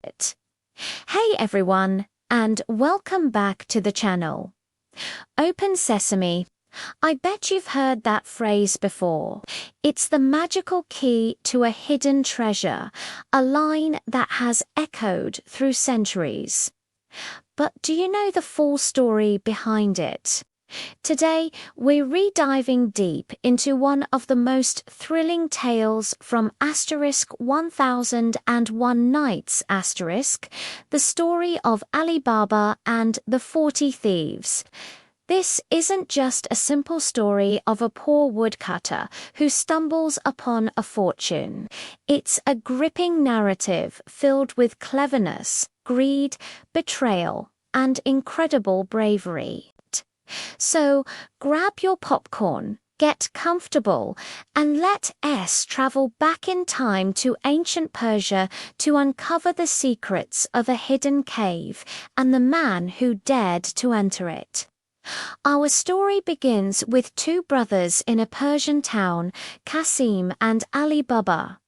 Hey everyone, and welcome back to the channel. Open Sesame. I bet you've heard that phrase before. It's the magical key to a hidden treasure, a line that has echoed through centuries. But do you know the full story behind it? Today, we're re-diving deep into one of the most thrilling tales from *1001 Nights*, the story of Alibaba and the 40 Thieves. This isn't just a simple story of a poor woodcutter who stumbles upon a fortune. It's a gripping narrative filled with cleverness, greed, betrayal, and incredible bravery. So grab your popcorn, get comfortable, and let us travel back in time to ancient Persia to uncover the secrets of a hidden cave and the man who dared to enter it. Our story begins with two brothers in a Persian town, Cassim and Alibaba.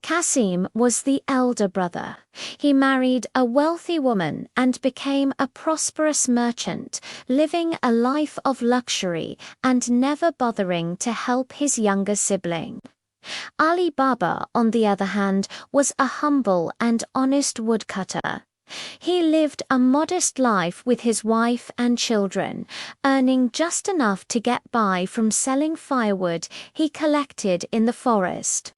Cassim was the elder brother. He married a wealthy woman and became a prosperous merchant, living a life of luxury and never bothering to help his younger sibling. Alibaba, on the other hand, was a humble and honest woodcutter. He lived a modest life with his wife and children, earning just enough to get by from selling firewood he collected in the forest.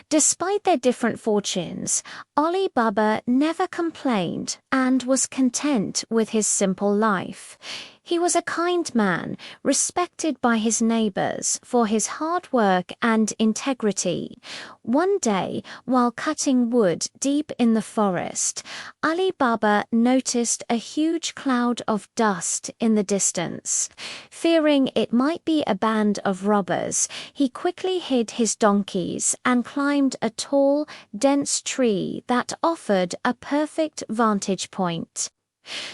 Despite their different fortunes, Alibaba never complained and was content with his simple life. He was a kind man, respected by his neighbors for his hard work and integrity. One day, while cutting wood deep in the forest, Alibaba noticed a huge cloud of dust in the distance. Fearing it might be a band of robbers, he quickly hid his donkeys and climbed a tall, dense tree that offered a perfect vantage point.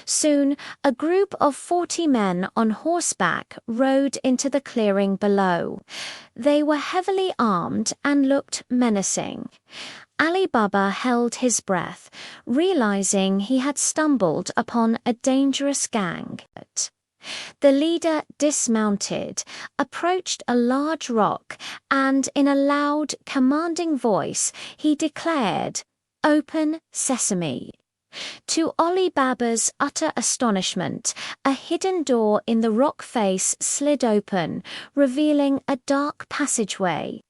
Soon, a group of 40 men on horseback rode into the clearing below. They were heavily armed and looked menacing. Alibaba held his breath, realizing he had stumbled upon a dangerous gang. The leader dismounted, approached a large rock, and in a loud, commanding voice, he declared, "Open Sesame." To Alibaba's utter astonishment, a hidden door in the rock face slid open, revealing a dark passageway.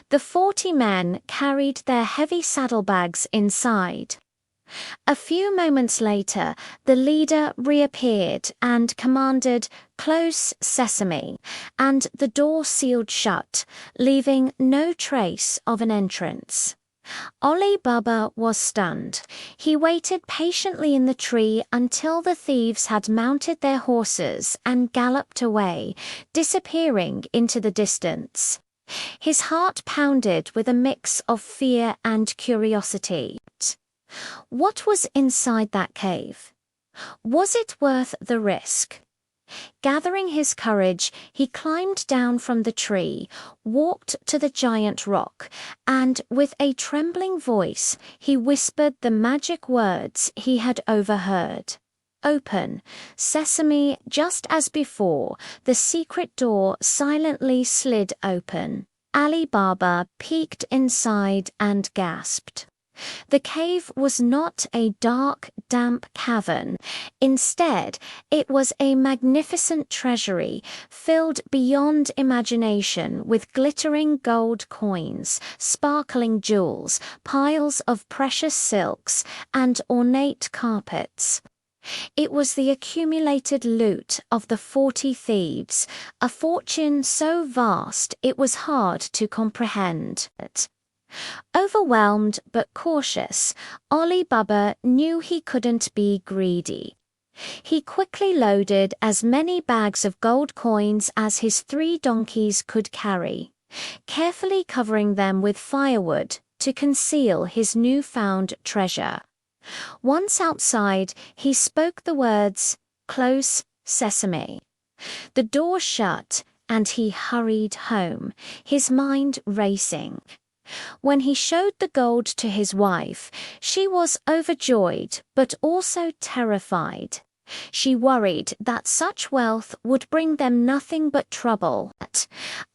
The 40 men carried their heavy saddlebags inside. A few moments later, the leader reappeared and commanded, "Close Sesame," and the door sealed shut, leaving no trace of an entrance. Alibaba was stunned. He waited patiently in the tree until the thieves had mounted their horses and galloped away, disappearing into the distance. His heart pounded with a mix of fear and curiosity. What was inside that cave? Was it worth the risk? Gathering his courage, he climbed down from the tree, walked to the giant rock, and with a trembling voice, he whispered the magic words he had overheard. "Open, Sesame." Just as before, the secret door silently slid open. Alibaba peeked inside and gasped. The cave was not a dark, damp cavern. Instead, it was a magnificent treasury filled beyond imagination with glittering gold coins, sparkling jewels, piles of precious silks, and ornate carpets. It was the accumulated loot of the 40 thieves, a fortune so vast it was hard to comprehend. Overwhelmed but cautious, Alibaba knew he couldn't be greedy. He quickly loaded as many bags of gold coins as his 3 donkeys could carry, carefully covering them with firewood to conceal his newfound treasure. Once outside, he spoke the words, "Close Sesame." The door shut, and he hurried home, his mind racing. When he showed the gold to his wife, she was overjoyed but also terrified. She worried that such wealth would bring them nothing but trouble.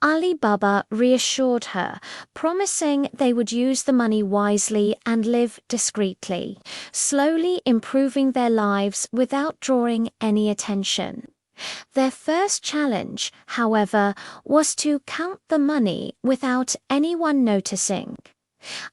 Alibaba reassured her, promising they would use the money wisely and live discreetly, slowly improving their lives without drawing any attention. Their first challenge, however, was to count the money without anyone noticing.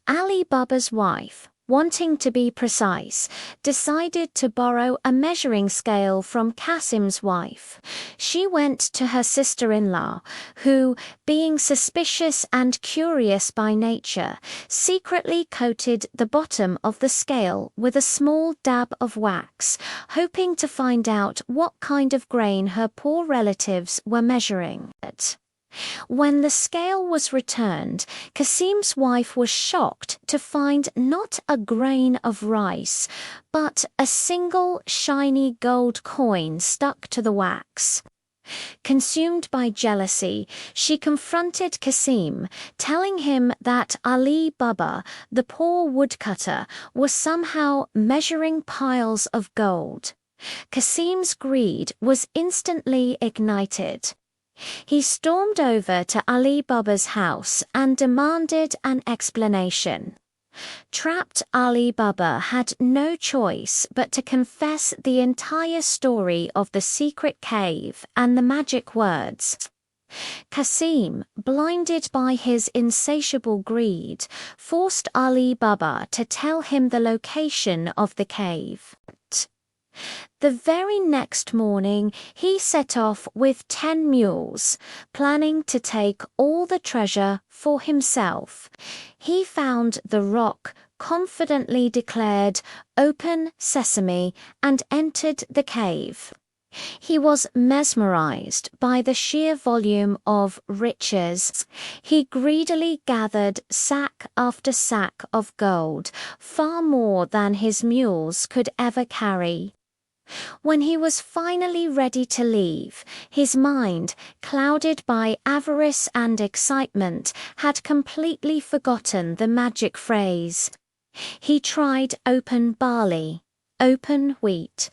Alibaba's wife, wanting to be precise, decided to borrow a measuring scale from Cassim's wife. She went to her sister-in-law, who, being suspicious and curious by nature, secretly coated the bottom of the scale with a small dab of wax, hoping to find out what kind of grain her poor relatives were measuring. When the scale was returned, Cassim's wife was shocked to find not a grain of rice, but a single shiny gold coin stuck to the wax. Consumed by jealousy, she confronted Cassim, telling him that Alibaba, the poor woodcutter, was somehow measuring piles of gold. Cassim's greed was instantly ignited. He stormed over to Alibaba's house and demanded an explanation. Trapped Alibaba had no choice but to confess the entire story of the secret cave and the magic words. Cassim, blinded by his insatiable greed, forced Alibaba to tell him the location of the cave. The very next morning, he set off with 10 mules, planning to take all the treasure for himself. He found the rock, confidently declared, "Open Sesame," and entered the cave. He was mesmerized by the sheer volume of riches. He greedily gathered sack after sack of gold, far more than his mules could ever carry. When he was finally ready to leave, his mind, clouded by avarice and excitement, had completely forgotten the magic phrase. He tried open barley, open wheat,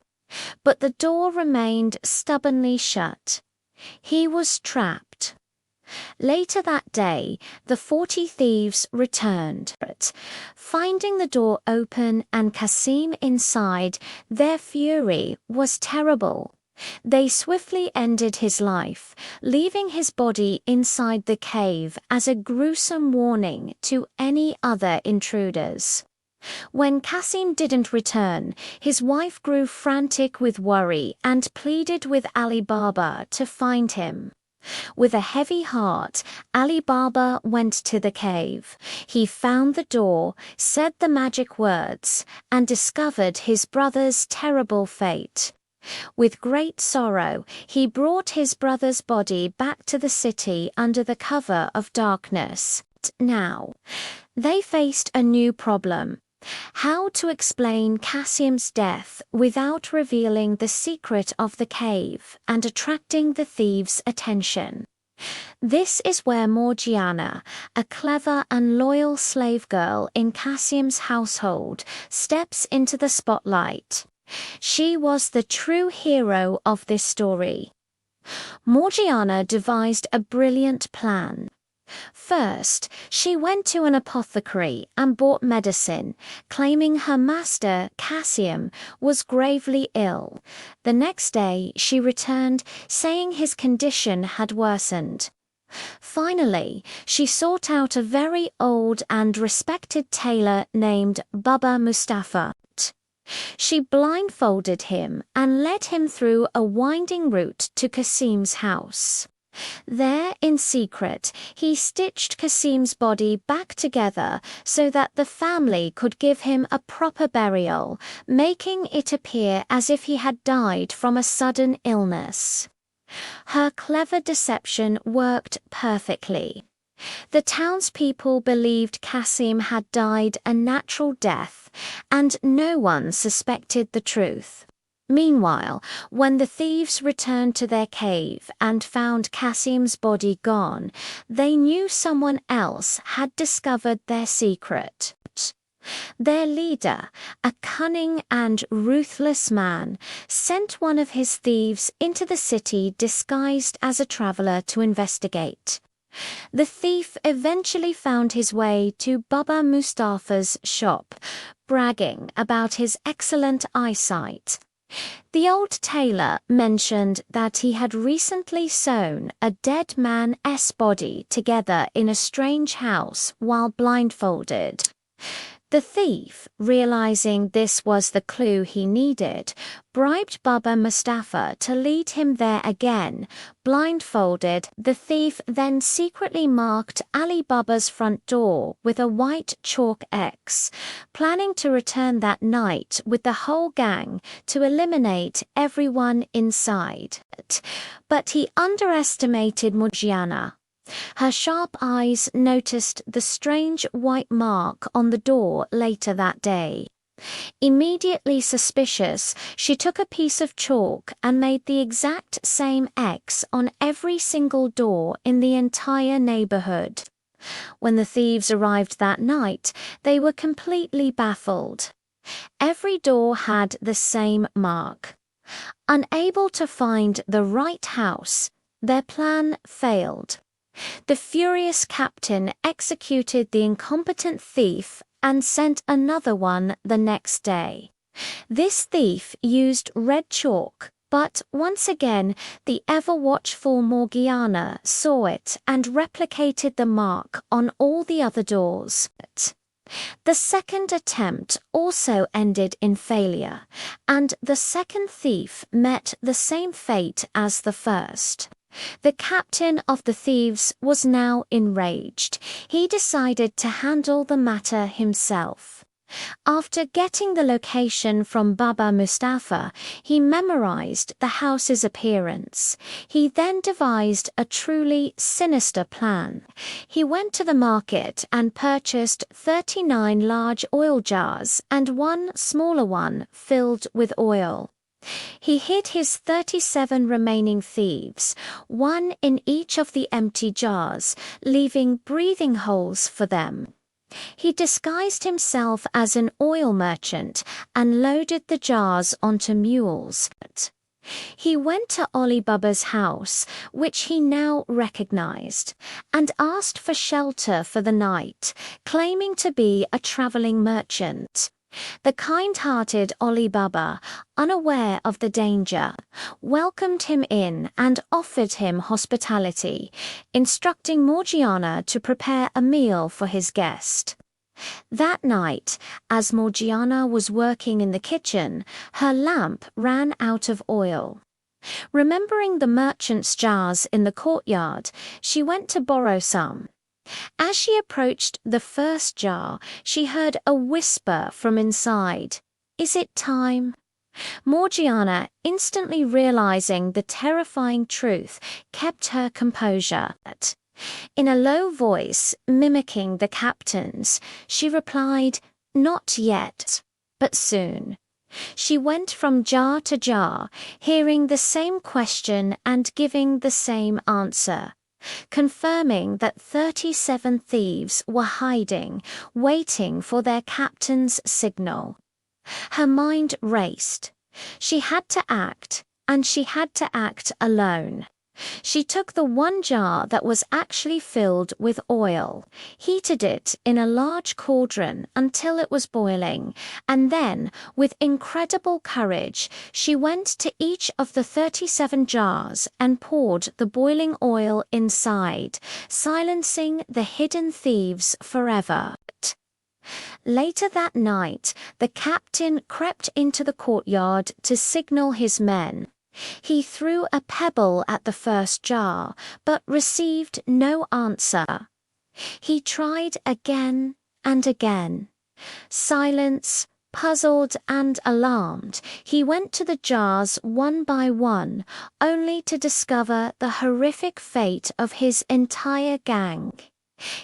but the door remained stubbornly shut. He was trapped. Later that day, the 40 thieves returned. Finding the door open and Cassim inside, their fury was terrible. They swiftly ended his life, leaving his body inside the cave as a gruesome warning to any other intruders. When Cassim didn't return, his wife grew frantic with worry and pleaded with Alibaba to find him. With a heavy heart, Alibaba went to the cave. He found the door, said the magic words, and discovered his brother's terrible fate. With great sorrow, he brought his brother's body back to the city under the cover of darkness. Now, they faced a new problem. How to explain Cassim's death without revealing the secret of the cave and attracting the thieves' attention. This is where Morgiana, a clever and loyal slave girl in Cassim's household, steps into the spotlight. She was the true hero of this story. Morgiana devised a brilliant plan. First, she went to an apothecary and bought medicine, claiming her master, Cassim, was gravely ill. The next day, she returned, saying his condition had worsened. Finally, she sought out a very old and respected tailor named Baba Mustafa. She blindfolded him and led him through a winding route to Cassim's house. There, in secret, he stitched Cassim's body back together so that the family could give him a proper burial, making it appear as if he had died from a sudden illness. Her clever deception worked perfectly. The townspeople believed Cassim had died a natural death, and no one suspected the truth. Meanwhile, when the thieves returned to their cave and found Cassim's body gone, they knew someone else had discovered their secret. Their leader, a cunning and ruthless man, sent one of his thieves into the city disguised as a traveler to investigate. The thief eventually found his way to Baba Mustafa's shop, bragging about his excellent eyesight. The old tailor mentioned that he had recently sewn a dead man's body together in a strange house while blindfolded. The thief, realizing this was the clue he needed, bribed Baba Mustafa to lead him there again. Blindfolded, the thief then secretly marked Alibaba's front door with a white chalk X, planning to return that night with the whole gang to eliminate everyone inside. But he underestimated Morgiana. Her sharp eyes noticed the strange white mark on the door later that day. Immediately suspicious, she took a piece of chalk and made the exact same X on every single door in the entire neighborhood. When the thieves arrived that night, they were completely baffled. Every door had the same mark. Unable to find the right house, their plan failed. The furious captain executed the incompetent thief and sent another one the next day. This thief used red chalk, but once again the ever-watchful Morgiana saw it and replicated the mark on all the other doors. The second attempt also ended in failure, and the second thief met the same fate as the first. The captain of the thieves was now enraged. He decided to handle the matter himself. After getting the location from Baba Mustafa, he memorized the house's appearance. He then devised a truly sinister plan. He went to the market and purchased 39 large oil jars and one smaller one filled with oil. He hid his 37 remaining thieves, one in each of the empty jars, leaving breathing holes for them. He disguised himself as an oil merchant and loaded the jars onto mules. He went to Alibaba's house, which he now recognized, and asked for shelter for the night, claiming to be a traveling merchant. The kind-hearted Alibaba, unaware of the danger, welcomed him in and offered him hospitality, instructing Morgiana to prepare a meal for his guest. That night, as Morgiana was working in the kitchen, her lamp ran out of oil. Remembering the merchant's jars in the courtyard, she went to borrow some. As she approached the first jar, she heard a whisper from inside. "Is it time?" Morgiana, instantly realizing the terrifying truth, kept her composure. In a low voice, mimicking the captain's, she replied, "Not yet, but soon." She went from jar to jar, hearing the same question and giving the same answer, confirming that 37 thieves were hiding, waiting for their captain's signal. Her mind raced. She had to act, and she had to act alone. She took the one jar that was actually filled with oil, heated it in a large cauldron until it was boiling, and then, with incredible courage, she went to each of the 37 jars and poured the boiling oil inside, silencing the hidden thieves forever. Later that night, the captain crept into the courtyard to signal his men. He threw a pebble at the first jar, but received no answer. He tried again and again. Silence, puzzled and alarmed, he went to the jars one by one, only to discover the horrific fate of his entire gang.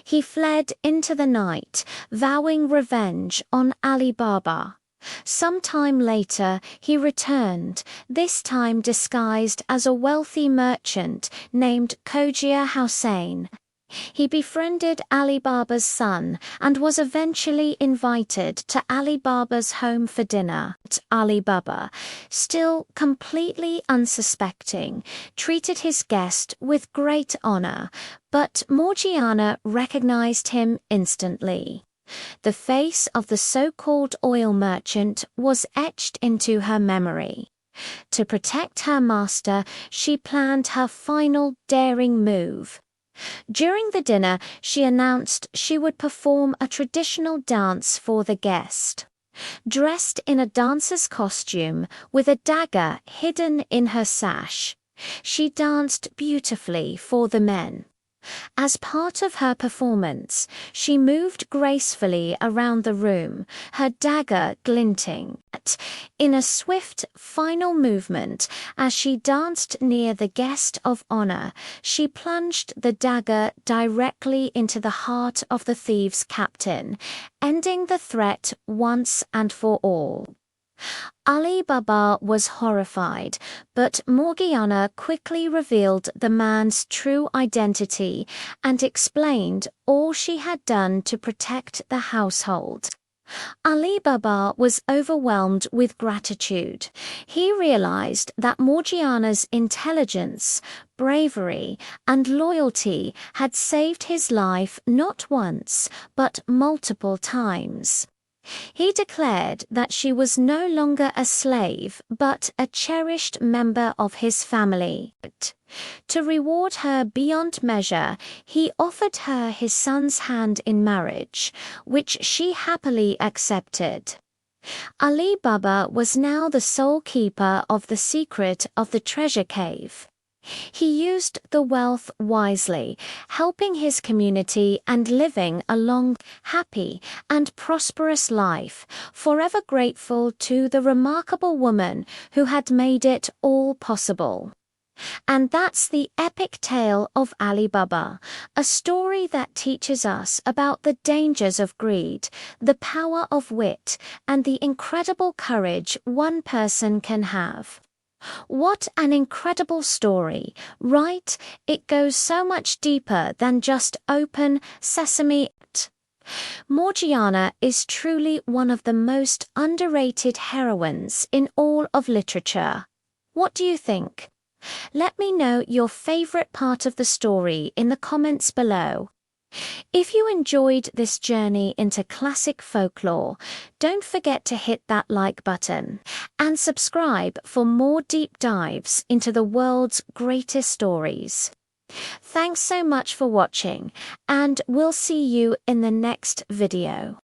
He fled into the night, vowing revenge on Alibaba. Some time later, he returned, this time disguised as a wealthy merchant named Khogia Hossein. He befriended Alibaba's son and was eventually invited to Alibaba's home for dinner. Alibaba, still completely unsuspecting, treated his guest with great honor, but Morgiana recognized him instantly. The face of the so-called oil merchant was etched into her memory. To protect her master, she planned her final daring move. During the dinner, she announced she would perform a traditional dance for the guest. Dressed in a dancer's costume, with a dagger hidden in her sash, she danced beautifully for the men. As part of her performance, she moved gracefully around the room, her dagger glinting. In a swift, final movement, as she danced near the guest of honor, she plunged the dagger directly into the heart of the thieves' captain, ending the threat once and for all. Alibaba was horrified, but Morgiana quickly revealed the man's true identity and explained all she had done to protect the household. Alibaba was overwhelmed with gratitude. He realized that Morgiana's intelligence, bravery, and loyalty had saved his life not once, but multiple times. He declared that she was no longer a slave, but a cherished member of his family. To reward her beyond measure, he offered her his son's hand in marriage, which she happily accepted. Ali Baba was now the sole keeper of the secret of the treasure cave. He used the wealth wisely, helping his community and living a long, happy, and prosperous life, forever grateful to the remarkable woman who had made it all possible. And that's the epic tale of Alibaba, a story that teaches us about the dangers of greed, the power of wit, and the incredible courage one person can have. What an incredible story, right? It goes so much deeper than just open sesame. Morgiana is truly one of the most underrated heroines in all of literature. What do you think? Let me know your favorite part of the story in the comments below. If you enjoyed this journey into classic folklore, don't forget to hit that like button and subscribe for more deep dives into the world's greatest stories. Thanks so much for watching, and we'll see you in the next video.